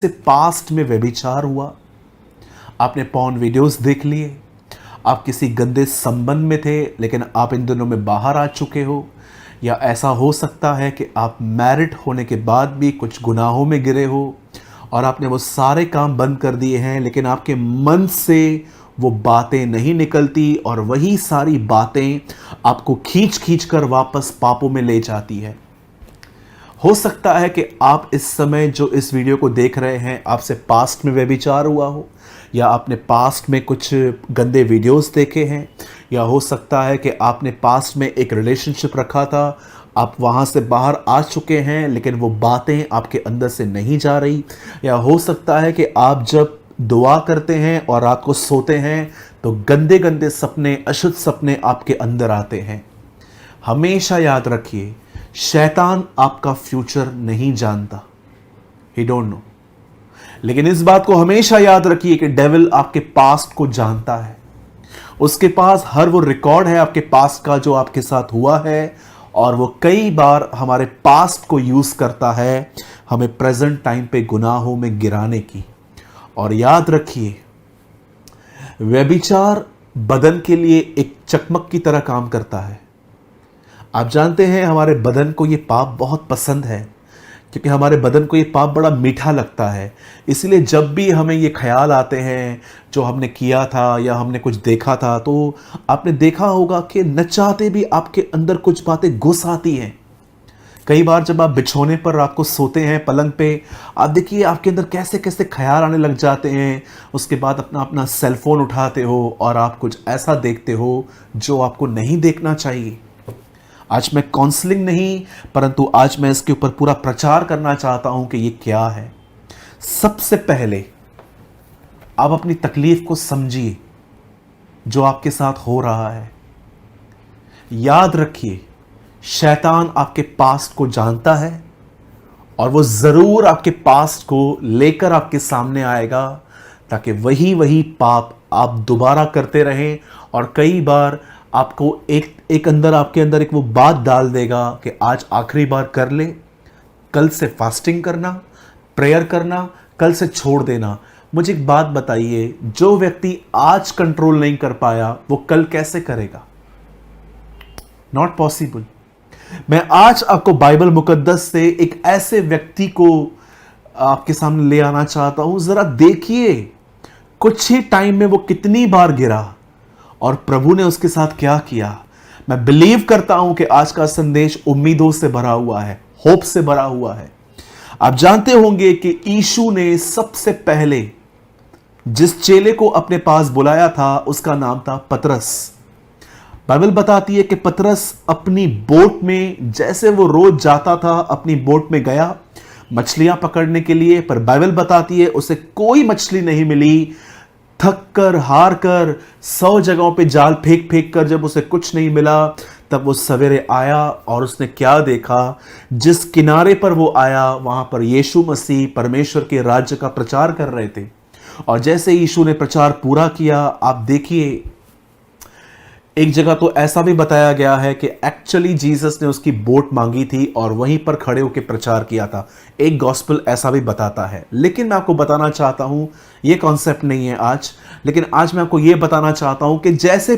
से पास्ट में व्यभिचार हुआ, आपने पॉर्न वीडियोस देख लिए, आप किसी गंदे संबंध में थे लेकिन आप इन दिनों में बाहर आ चुके हो, या ऐसा हो सकता है कि आप मैरिड होने के बाद भी कुछ गुनाहों में गिरे हो और आपने वो सारे काम बंद कर दिए हैं लेकिन आपके मन से वो बातें नहीं निकलती और वही सारी बातें आपको खींच खींच कर वापस पापों में ले जाती है। हो सकता है कि आप इस समय जो इस वीडियो को देख रहे हैं, आपसे पास्ट में व्यभिचार हुआ हो, या आपने पास्ट में कुछ गंदे वीडियोस देखे हैं, या हो सकता है कि आपने पास्ट में एक रिलेशनशिप रखा था, आप वहाँ से बाहर आ चुके हैं लेकिन वो बातें आपके अंदर से नहीं जा रही, या हो सकता है कि आप जब दुआ करते हैं और रात को सोते हैं तो गंदे गंदे सपने, अशुद्ध सपने आपके अंदर आते हैं। हमेशा याद रखिए, शैतान आपका फ्यूचर नहीं जानता, ही डोंट नो, लेकिन इस बात को हमेशा याद रखिए कि डेविल आपके पास्ट को जानता है। उसके पास हर वो रिकॉर्ड है आपके पास्ट का जो आपके साथ हुआ है, और वो कई बार हमारे पास्ट को यूज करता है हमें प्रेजेंट टाइम पे गुनाहों में गिराने की। और याद रखिए, व्यभिचार बदन के लिए एक चकमक की तरह काम करता है। आप जानते हैं हमारे बदन को ये पाप बहुत पसंद है, क्योंकि हमारे बदन को ये पाप बड़ा मीठा लगता है। इसलिए जब भी हमें ये ख्याल आते हैं जो हमने किया था या हमने कुछ देखा था, तो आपने देखा होगा कि न चाहते भी आपके अंदर कुछ बातें घुस आती हैं। कई बार जब आप बिछोने पर रात को सोते हैं पलंग पे, आप देखिए आपके अंदर कैसे कैसे ख्याल आने लग जाते हैं। उसके बाद अपना अपना सेलफोन उठाते हो और आप कुछ ऐसा देखते हो जो आपको नहीं देखना चाहिए। आज मैं काउंसलिंग नहीं, परंतु आज मैं इसके ऊपर पूरा प्रचार करना चाहता हूं कि ये क्या है। सबसे पहले आप अपनी तकलीफ को समझिए जो आपके साथ हो रहा है। याद रखिए, शैतान आपके पास्ट को जानता है और वो जरूर आपके पास्ट को लेकर आपके सामने आएगा, ताकि वही वही पाप आप दोबारा करते रहें। और कई बार आपको एक अंदर आपके अंदर एक वो बात डाल देगा कि आज आखिरी बार कर ले, कल से फास्टिंग करना, प्रेयर करना, कल से छोड़ देना। मुझे एक बात बताइए, जो व्यक्ति आज कंट्रोल नहीं कर पाया वो कल कैसे करेगा? Not possible. मैं आज आपको बाइबल मुकद्दस से एक ऐसे व्यक्ति को आपके सामने ले आना चाहता हूं। जरा देखिए, कुछ ही टाइम में वो कितनी बार गिरा और प्रभु ने उसके साथ क्या किया। मैं बिलीव करता हूं कि आज का संदेश उम्मीदों से भरा हुआ है, होप से भरा हुआ है। आप जानते होंगे कि यीशु ने सबसे पहले जिस चेले को अपने पास बुलाया था उसका नाम था पतरस। बाइबल बताती है कि पतरस अपनी बोट में, जैसे वो रोज जाता था, अपनी बोट में गया मछलियां पकड़ने के लिए, पर बाइबल बताती है उसे कोई मछली नहीं मिली। थक कर, हार कर, 100 जगहों पे जाल फेंक फेंक कर जब उसे कुछ नहीं मिला, तब वो सवेरे आया और उसने क्या देखा? जिस किनारे पर वो आया वहां पर यीशु मसीह परमेश्वर के राज्य का प्रचार कर रहे थे। और जैसे यीशु ने प्रचार पूरा किया, आप देखिए, एक जगह तो ऐसा भी बताया गया है कि एक्चुअली जीसस ने उसकी बोट मांगी थी और वहीं पर खड़े होकर प्रचार किया था। एक गॉस्पेल ऐसा भी बताता है। लेकिन मैं आपको बताना चाहता हूं, ये कॉन्सेप्ट नहीं है आज, लेकिन आज मैं आपको ये बताना चाहता हूं कि जैसे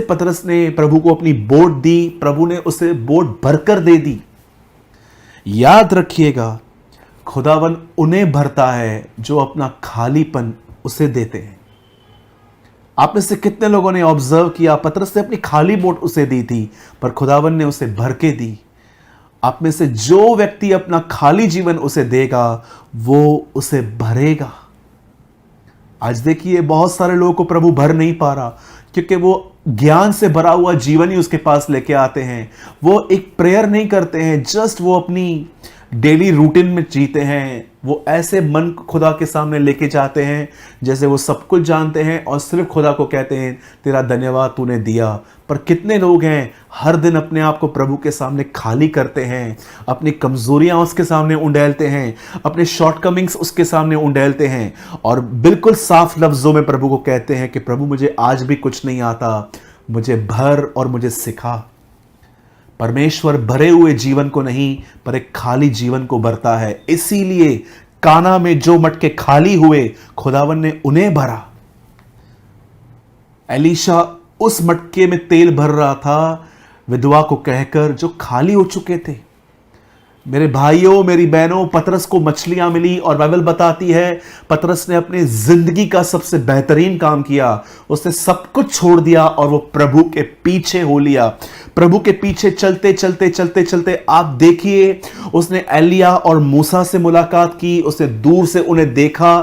पतरस ने प्रभु को अपनी बोट दी, प्रभु ने उसे बोट भरकर दे दी। याद रखिएगा, खुदावन उन्हें भरता है जो अपना खालीपन उसे देते हैं। आप में से कितने लोगों ने ऑब्जर्व किया, पतरस ने अपनी खाली बोट उसे दी थी पर खुदावन ने उसे भर के दी। आप में से जो व्यक्ति अपना खाली जीवन उसे देगा वो उसे भरेगा। आज देखिए, बहुत सारे लोगों को प्रभु भर नहीं पा रहा क्योंकि वो ज्ञान से भरा हुआ जीवन ही उसके पास लेके आते हैं। वो एक प्रेयर नहीं करते हैं, जस्ट वो अपनी डेली रूटीन में जीते हैं। वो ऐसे मन खुदा के सामने लेके जाते हैं जैसे वो सब कुछ जानते हैं और सिर्फ खुदा को कहते हैं तेरा धन्यवाद तूने दिया। पर कितने लोग हैं हर दिन अपने आप को प्रभु के सामने खाली करते हैं, अपनी कमजोरियां उसके सामने उंडेलते हैं, अपने शॉर्टकमिंग्स उसके सामने उंडेलते हैं और बिल्कुल साफ लफ्जों में प्रभु को कहते हैं कि प्रभु मुझे आज भी कुछ नहीं आता, मुझे भर और मुझे सिखा। परमेश्वर भरे हुए जीवन को नहीं पर एक खाली जीवन को भरता है। इसीलिए काना में जो मटके खाली हुए खुदावन ने उन्हें भरा। एलीशा उस मटके में तेल भर रहा था विधवा को कहकर जो खाली हो चुके थे। मेरे भाइयों मेरी बहनों, पतरस को मछलियां मिली और बाइबल बताती है पतरस ने अपनी जिंदगी का सबसे बेहतरीन काम किया। उसने सब कुछ छोड़ दिया और वो प्रभु के पीछे हो लिया। प्रभु के पीछे चलते चलते चलते चलते आप देखिए, उसने एलिया और मूसा से मुलाकात की, उसने दूर से उन्हें देखा,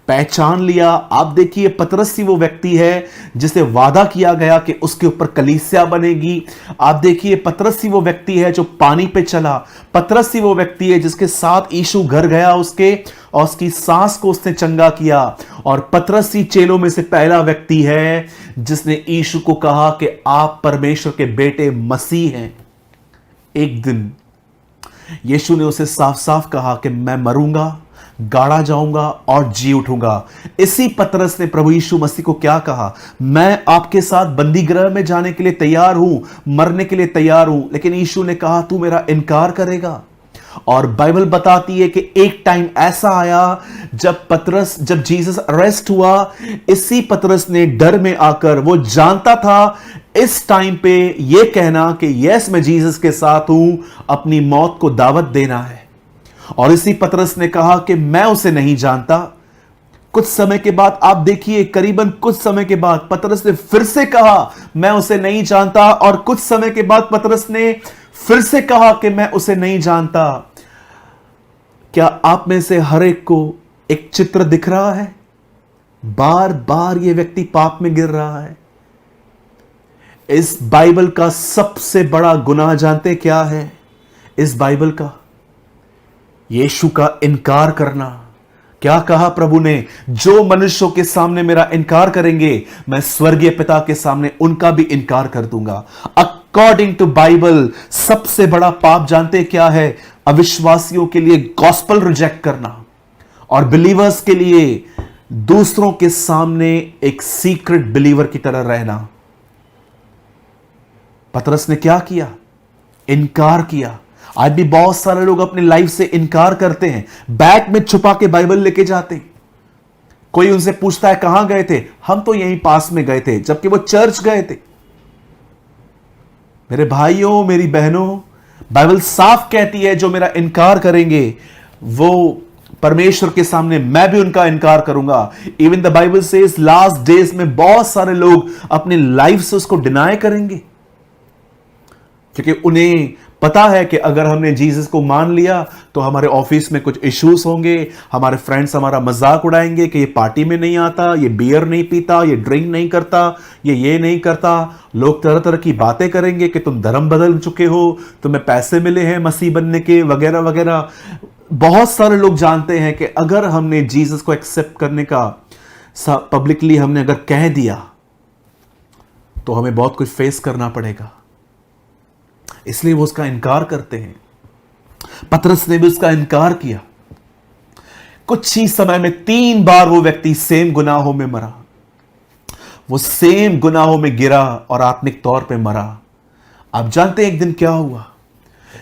पहचान लिया। आप देखिए पतरस ही वो व्यक्ति है जिसे वादा किया गया कि उसके ऊपर कलीसिया बनेगी। आप देखिए पतरस ही वो व्यक्ति है जो पानी पे चला। पतरस ही वो व्यक्ति है जिसके साथ यीशु घर गया उसके और उसकी सांस को उसने चंगा किया। और पतरस ही चेलों में से पहला व्यक्ति है जिसने यीशु को कहा कि आप परमेश्वर के बेटे मसीह हैं। एक दिन यीशु ने उसे साफ साफ कहा कि मैं मरूंगा, गाड़ा जाऊंगा और जी उठूंगा। इसी पतरस ने प्रभु यीशु मसीह को क्या कहा, मैं आपके साथ बंदी गृह में जाने के लिए तैयार हूं, मरने के लिए तैयार हूं। लेकिन यीशु ने कहा तू मेरा इनकार करेगा। और बाइबल बताती है कि एक टाइम ऐसा आया जब जीसस अरेस्ट हुआ, इसी पतरस ने डर में आकर, वो जानता था इस टाइम पे ये कहना कि यस मैं जीसस के साथ हूं, अपनी मौत को दावत देना है। और इसी पतरस ने कहा कि मैं उसे नहीं जानता। कुछ समय के बाद आप देखिए, करीबन कुछ समय के बाद पतरस ने फिर से कहा मैं उसे नहीं जानता। और कुछ समय के बाद पतरस ने फिर से कहा कि मैं उसे नहीं जानता। क्या आप में से हर एक को एक चित्र दिख रहा है? बार बार यह व्यक्ति पाप में गिर रहा है। इस बाइबल का सबसे बड़ा गुनाह जानते क्या है? इस बाइबल का यीशु का इनकार करना। क्या कहा प्रभु ने, जो मनुष्यों के सामने मेरा इनकार करेंगे मैं स्वर्गीय पिता के सामने उनका भी इनकार कर दूंगा। अकॉर्डिंग टू बाइबल सबसे बड़ा पाप जानते क्या है? अविश्वासियों के लिए गॉस्पेल रिजेक्ट करना और बिलीवर्स के लिए दूसरों के सामने एक सीक्रेट बिलीवर की तरह रहना। पतरस ने क्या किया? इनकार किया। आज भी बहुत सारे लोग अपनी लाइफ से इनकार करते हैं, बैग में छुपा के बाइबल लेके जाते। कोई उनसे पूछता है कहां गए थे, हम तो यहीं पास में गए थे, जबकि वो चर्च गए थे। मेरे भाइयों मेरी बहनों, बाइबल साफ कहती है जो मेरा इनकार करेंगे वो परमेश्वर के सामने मैं भी उनका इनकार करूंगा। Even the Bible says last days में बहुत सारे लोग अपनी लाइफ से उसको डिनाई करेंगे, क्योंकि उन्हें पता है कि अगर हमने जीसस को मान लिया तो हमारे ऑफिस में कुछ इश्यूज होंगे, हमारे फ्रेंड्स हमारा मजाक उड़ाएंगे कि ये पार्टी में नहीं आता, ये बियर नहीं पीता, ये ड्रिंक नहीं करता, ये नहीं करता। लोग तरह तरह की बातें करेंगे कि तुम धर्म बदल चुके हो, तुम्हें पैसे मिले हैं मसीह बनने के, वगैरह वगैरह। बहुत सारे लोग जानते हैं कि अगर हमने जीसस को एक्सेप्ट करने का पब्लिकली हमने अगर कह दिया तो हमें बहुत कुछ फेस करना पड़ेगा, इसलिए वो उसका इनकार करते हैं। पतरस ने भी उसका इनकार किया। कुछ ही समय में 3 बार वो व्यक्ति सेम गुनाहों में मरा, वो सेम गुनाहों में गिरा और आत्मिक तौर पे मरा। आप जानते हैं एक दिन क्या हुआ?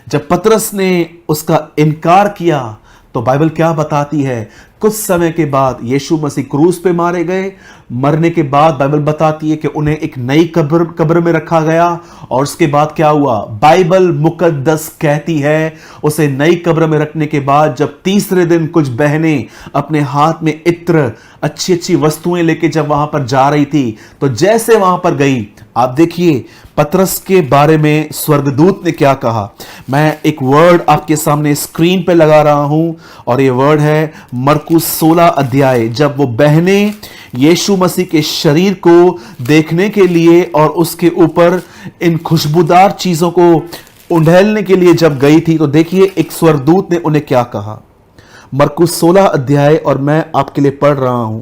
जब पतरस ने उसका इनकार किया तो बाइबल क्या बताती है, कुछ समय के बाद यीशु मसीह क्रूस पे मारे गए। मरने के बाद बाइबल बताती है कि उन्हें एक नई कब्र में रखा गया। और उसके बाद क्या हुआ? बाइबल मुकद्दस कहती है उसे नई कब्र में रखने के बाद जब तीसरे दिन कुछ बहनें अपने हाथ में इत्र, अच्छी अच्छी वस्तुएं लेके जब वहां पर जा रही थी, तो जैसे वहां पर गई, आप देखिए पतरस के बारे में स्वर्गदूत ने क्या कहा। मैं एक वर्ड आपके सामने स्क्रीन पे लगा रहा हूं और ये वर्ड है मरकुस 16 अध्याय। जब वो बहनें यीशु मसीह के शरीर को देखने के लिए और उसके ऊपर इन खुशबूदार चीजों को उंडेलने के लिए जब गई थी, तो देखिए एक स्वर्गदूत ने उन्हें क्या कहा। मरकुस 16 अध्याय और मैं आपके लिए पढ़ रहा हूं।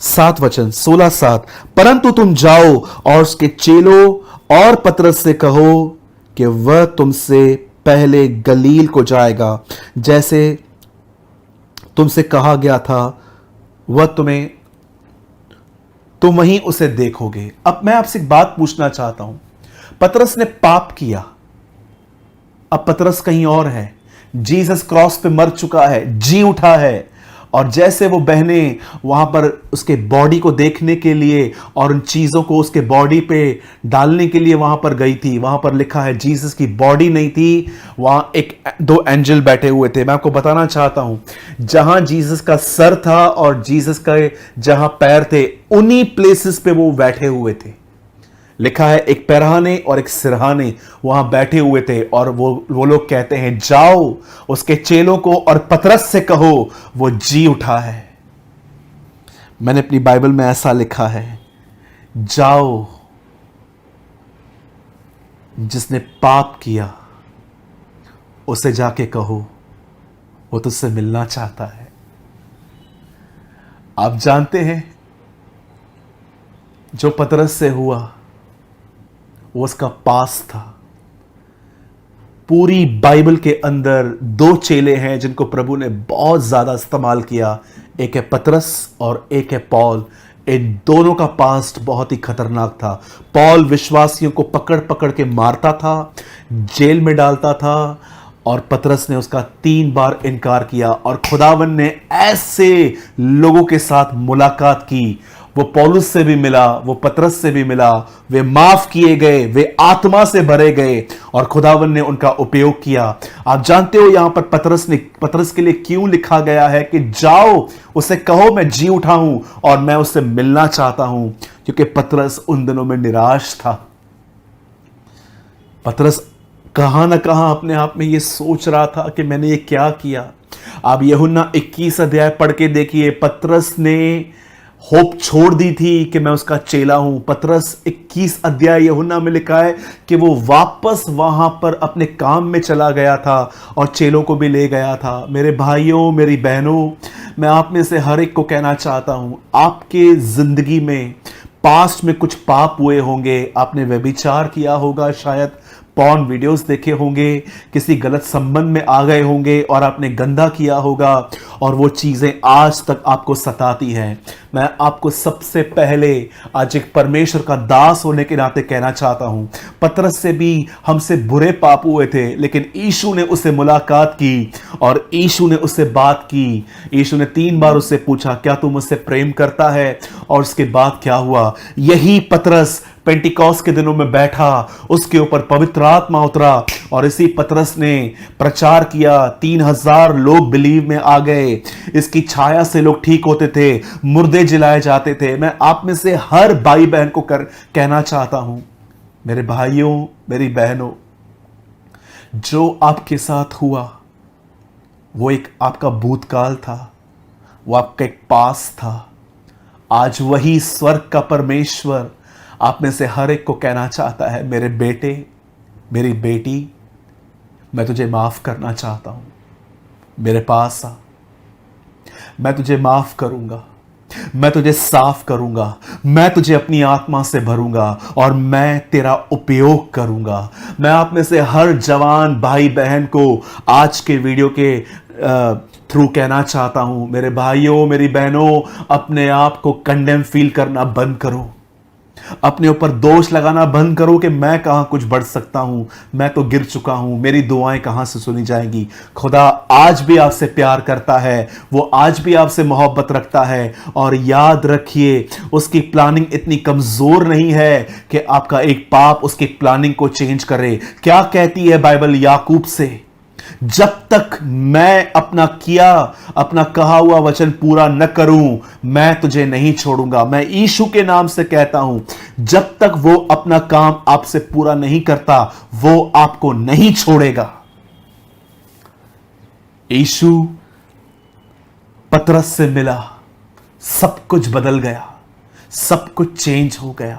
सात वचन 16:7। परंतु तुम जाओ और उसके चेलों और पतरस से कहो कि वह तुमसे पहले गलील को जाएगा, जैसे तुमसे कहा गया था वह तुम वहीं उसे देखोगे। अब मैं आपसे एक बात पूछना चाहता हूं, पतरस ने पाप किया, अब पतरस कहीं और है, जीसस क्रॉस पे मर चुका है, जी उठा है, और जैसे वो बहनें वहां पर उसके बॉडी को देखने के लिए और उन चीजों को उसके बॉडी पे डालने के लिए वहां पर गई थी, वहां पर लिखा है जीसस की बॉडी नहीं थी, वहां दो एंजल बैठे हुए थे। मैं आपको बताना चाहता हूं, जहां जीसस का सर था और जीसस का जहां पैर थे, उन्हीं प्लेसेस पे वो बैठे हुए थे। लिखा है एक पैराने और एक सिरहाने वहां बैठे हुए थे, और वो लोग कहते हैं जाओ उसके चेलों को और पतरस से कहो वो जी उठा है। मैंने अपनी बाइबल में ऐसा लिखा है, जाओ जिसने पाप किया उसे जाके कहो वो तुझसे मिलना चाहता है। आप जानते हैं जो पतरस से हुआ वो उसका पास था। पूरी बाइबल के अंदर दो चेले हैं जिनको प्रभु ने बहुत ज्यादा इस्तेमाल किया, एक है पतरस और एक है पौल। इन दोनों का पास्ट बहुत ही खतरनाक था। पौल विश्वासियों को पकड़ पकड़ के मारता था, जेल में डालता था, और पतरस ने उसका 3 बार इनकार किया, और खुदावन ने ऐसे लोगों के साथ मुलाकात की। वो पौलुस से भी मिला, वो पतरस से भी मिला, वे माफ किए गए, वे आत्मा से भरे गए, और खुदावन ने उनका उपयोग किया। आप जानते हो यहां पर पतरस के लिए क्यों लिखा गया है कि जाओ उसे कहो मैं जी उठा हूं और मैं उससे मिलना चाहता हूं, क्योंकि पतरस उन दिनों में निराश था। पतरस कहां ना कहां अपने आप में ये सोच रहा था कि मैंने ये क्या किया। आप यूहन्ना 21 अध्याय पढ़ के देखिए, पतरस ने होप छोड़ दी थी कि मैं उसका चेला हूं। पतरस 21 अध्याय यूहन्ना में लिखा है कि वो वापस वहां पर अपने काम में चला गया था और चेलों को भी ले गया था। मेरे भाइयों, मेरी बहनों, मैं आप में से हर एक को कहना चाहता हूं, आपके जिंदगी में पास्ट में कुछ पाप हुए होंगे, आपने व्यभिचार किया होगा, शायद पॉर्न वीडियोस देखे होंगे, किसी गलत संबंध में आ गए होंगे और आपने गंदा किया होगा, और वो चीजें आज तक आपको सताती हैं। मैं आपको सबसे पहले आज एक परमेश्वर का दास होने के नाते कहना चाहता हूं, पतरस से भी हमसे बुरे पाप हुए थे, लेकिन यीशु ने उससे मुलाकात की और यीशु ने उससे बात की। यीशु ने 3 बार उससे पूछा क्या तू मुझसे प्रेम करता है, और उसके बाद क्या हुआ, यही पतरस पेंटिकॉस्ट के दिनों में बैठा, उसके ऊपर पवित्र आत्मा उतरा और इसी पतरस ने प्रचार किया, 3000 लोग बिलीव में आ गए। इसकी छाया से लोग ठीक होते थे, मुर्दे जिलाए जाते थे। मैं आप में से हर भाई बहन को कहना चाहता हूं, मेरे भाइयों, मेरी बहनों, जो आपके साथ हुआ वो एक आपका भूतकाल था, वो आपका एक पास था। आज वही स्वर्ग का परमेश्वर आप में से हर एक को कहना चाहता है, मेरे बेटे, मेरी बेटी, मैं तुझे माफ करना चाहता हूं, मेरे पास आ, मैं तुझे माफ करूंगा, मैं तुझे साफ करूंगा, मैं तुझे अपनी आत्मा से भरूंगा और मैं तेरा उपयोग करूंगा। मैं आप में से हर जवान भाई बहन को आज के वीडियो के थ्रू कहना चाहता हूं, मेरे भाइयों, मेरी बहनों, अपने आप को कंडेम फील करना बंद करो, अपने ऊपर दोष लगाना बंद करो कि मैं कहां कुछ बढ़ सकता हूं, मैं तो गिर चुका हूं, मेरी दुआएं कहां से सुनी जाएंगी। खुदा आज भी आपसे प्यार करता है, वो आज भी आपसे मोहब्बत रखता है, और याद रखिए उसकी प्लानिंग इतनी कमजोर नहीं है कि आपका एक पाप उसकी प्लानिंग को चेंज करे। क्या कहती है बाइबल याकूब से, जब तक मैं अपना कहा हुआ वचन पूरा न करूं, मैं तुझे नहीं छोड़ूंगा। मैं यीशु के नाम से कहता हूं, जब तक वो अपना काम आपसे पूरा नहीं करता, वो आपको नहीं छोड़ेगा। यीशु पतरस से मिला, सब कुछ बदल गया, सब कुछ चेंज हो गया।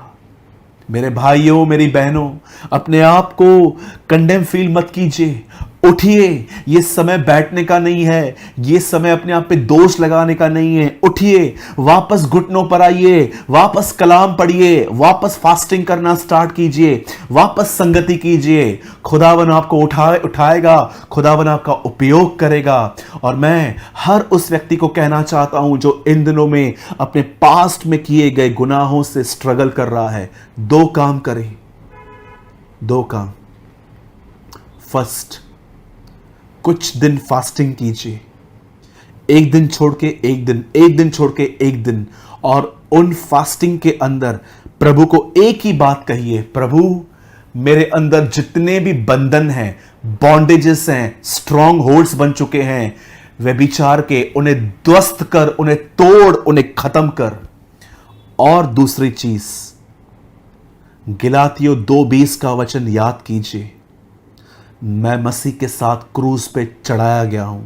मेरे भाइयों, मेरी बहनों, अपने आप को कंडेम फील मत कीजिए। उठिए, ये समय बैठने का नहीं है, ये समय अपने आप पे दोष लगाने का नहीं है। उठिए, वापस घुटनों पर आइए, वापस कलाम पढ़िए, वापस फास्टिंग करना स्टार्ट कीजिए, वापस संगति कीजिए। खुदावन आपको उठाएगा, खुदावन आपका उपयोग करेगा। और मैं हर उस व्यक्ति को कहना चाहता हूं जो इन दिनों में अपने पास्ट में किए गए गुनाहों से स्ट्रगल कर रहा है, दो काम करें, दो काम। फर्स्ट, कुछ दिन फास्टिंग कीजिए, एक दिन छोड़ के एक दिन, एक दिन छोड़ के एक दिन, और उन फास्टिंग के अंदर प्रभु को एक ही बात कहिए, प्रभु मेरे अंदर जितने भी बंधन हैं, बॉन्डेजेस हैं, स्ट्रॉन्ग होल्ड्स बन चुके हैं, वे विचार के उन्हें ध्वस्त कर, उन्हें तोड़, उन्हें खत्म कर। और दूसरी चीज, गलातियों 2:20 का वचन याद कीजिए, मैं मसीह के साथ क्रूस पे चढ़ाया गया हूं,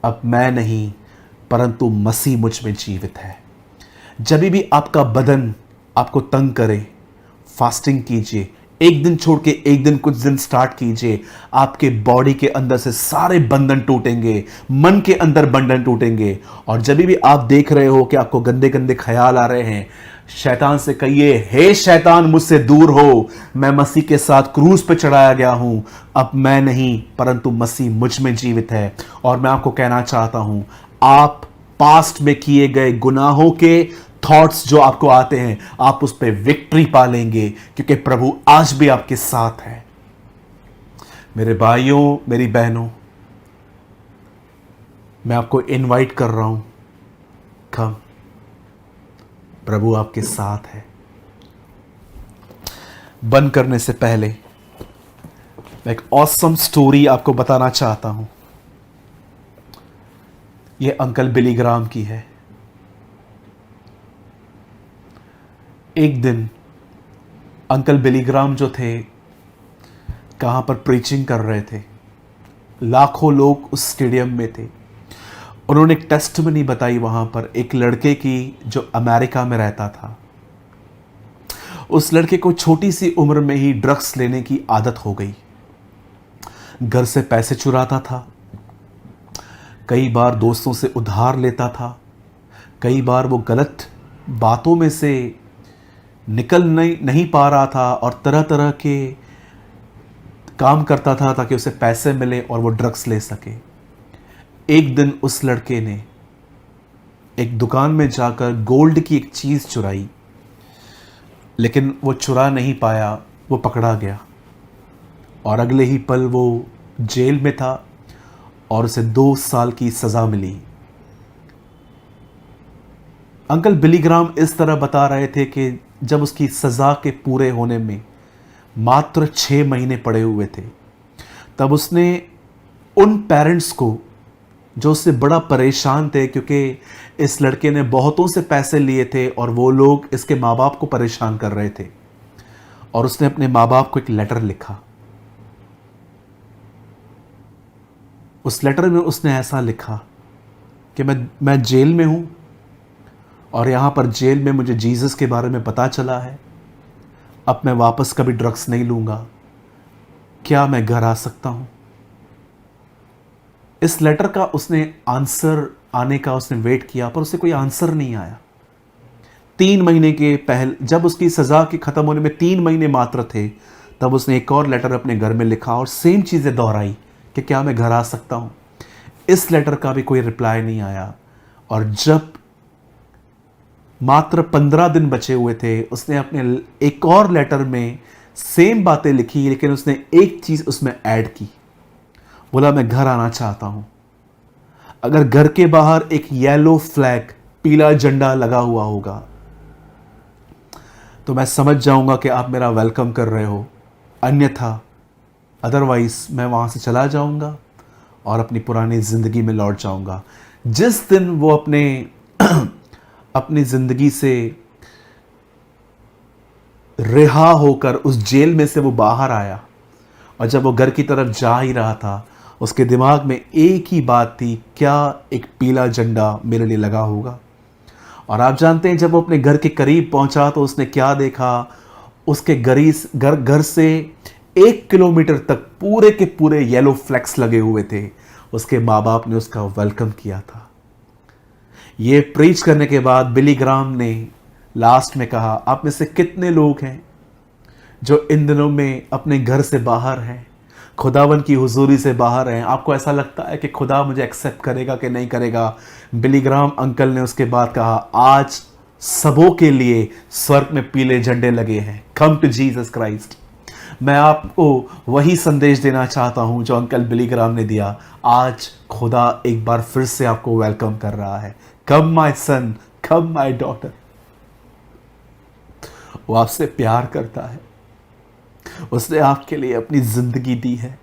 अब मैं नहीं परंतु मसीह मुझ में जीवित है। जब भी आपका बदन आपको तंग करे, फास्टिंग कीजिए, एक दिन छोड़ के एक दिन, कुछ दिन स्टार्ट कीजिए। आपके बॉडी के अंदर से सारे बंधन टूटेंगे, मन के अंदर बंधन टूटेंगे। और जब भी आप देख रहे हो कि आपको गंदे गंदे ख्याल आ रहे हैं, शैतान से कहिए, हे शैतान मुझसे दूर हो, मैं मसीह के साथ क्रूस पे चढ़ाया गया हूं, अब मैं नहीं परंतु मसीह मुझ में जीवित है। और मैं आपको कहना चाहता हूं, आप पास्ट में किए गए गुनाहों के थॉट्स जो आपको आते हैं, आप उस पर विक्ट्री पा लेंगे, क्योंकि प्रभु आज भी आपके साथ है। मेरे भाइयों, मेरी बहनों, मैं आपको इनवाइट कर रहा हूं, कम, प्रभु आपके साथ है। बंद करने से पहले मैं एक ऑसम स्टोरी आपको बताना चाहता हूं। यह अंकल बिली ग्राम की है। एक दिन अंकल बिली ग्राम जो थे, कहां पर प्रीचिंग कर रहे थे, लाखों लोग उस स्टेडियम में थे। उन्होंने एक टेस्टमनी बताई वहां पर एक लड़के की जो अमेरिका में रहता था। उस लड़के को छोटी सी उम्र में ही ड्रग्स लेने की आदत हो गई। घर से पैसे चुराता था, कई बार दोस्तों से उधार लेता था, कई बार वो गलत बातों में से निकल नहीं पा रहा था और तरह तरह के काम करता था ताकि उसे पैसे मिले और वो ड्रग्स ले सके। एक दिन उस लड़के ने एक दुकान में जाकर गोल्ड की एक चीज़ चुराई, लेकिन वो चुरा नहीं पाया, वो पकड़ा गया और अगले ही पल वो जेल में था और उसे 2 साल की सज़ा मिली। अंकल बिली ग्राम इस तरह बता रहे थे कि जब उसकी सज़ा के पूरे होने में मात्र 6 महीने पड़े हुए थे, तब उसने उन पेरेंट्स को जो उससे बड़ा परेशान थे, क्योंकि इस लड़के ने बहुतों से पैसे लिए थे और वो लोग इसके माँ बाप को परेशान कर रहे थे, और उसने अपने माँ बाप को एक लेटर लिखा। उस लेटर में उसने ऐसा लिखा कि मैं जेल में हूँ और यहाँ पर जेल में मुझे जीसस के बारे में पता चला है, अब मैं वापस कभी ड्रग्स नहीं लूँगा, क्या मैं घर आ सकता हूँ? इस लेटर का उसने आंसर आने का उसने वेट किया, पर उसे कोई आंसर नहीं आया। 3 महीने के पहले, जब उसकी सज़ा के ख़त्म होने में 3 महीने मात्र थे, तब उसने एक और लेटर अपने घर में लिखा और सेम चीज़ें दोहराई कि क्या मैं घर आ सकता हूँ। इस लेटर का भी कोई रिप्लाई नहीं आया, और जब मात्र 15 दिन बचे हुए थे, उसने अपने एक और लेटर में सेम बातें लिखी, लेकिन उसने एक चीज़ उसमें ऐड की। बोला, मैं घर आना चाहता हूं। अगर घर के बाहर एक येलो फ्लैग, पीला झंडा लगा हुआ होगा, तो मैं समझ जाऊंगा कि आप मेरा वेलकम कर रहे हो, अन्यथा अदरवाइज मैं वहां से चला जाऊंगा और अपनी पुरानी ज़िंदगी में लौट जाऊंगा। जिस दिन वो अपनी ज़िंदगी से रिहा होकर उस जेल में से वो बाहर आया, और जब वो घर की तरफ जा ही रहा था, उसके दिमाग में एक ही बात थी, क्या एक पीला झंडा मेरे लिए लगा होगा? और आप जानते हैं, जब वो अपने घर के करीब पहुंचा तो उसने क्या देखा? उसके घर से 1 किलोमीटर तक पूरे के पूरे येलो फ्लैक्स लगे हुए थे। उसके माँ बाप ने उसका वेलकम किया था। ये प्रीच करने के बाद बिली ग्राम ने लास्ट में कहा, आप में से कितने लोग हैं जो इन दिनों में अपने घर से बाहर हैं, खुदावन की हुजूरी से बाहर हैं? आपको ऐसा लगता है कि खुदा मुझे एक्सेप्ट करेगा कि नहीं करेगा? बिली ग्राम अंकल ने उसके बाद कहा, आज सबों के लिए स्वर्ग में पीले झंडे लगे हैं, कम टू जीसस क्राइस्ट। मैं आपको वही संदेश देना चाहता हूं जो अंकल बिली ग्राम ने दिया। आज खुदा एक बार फिर से आपको वेलकम कर रहा है। Come my son, come my daughter. वो आपसे प्यार करता है, उसने आपके लिए अपनी जिंदगी दी है।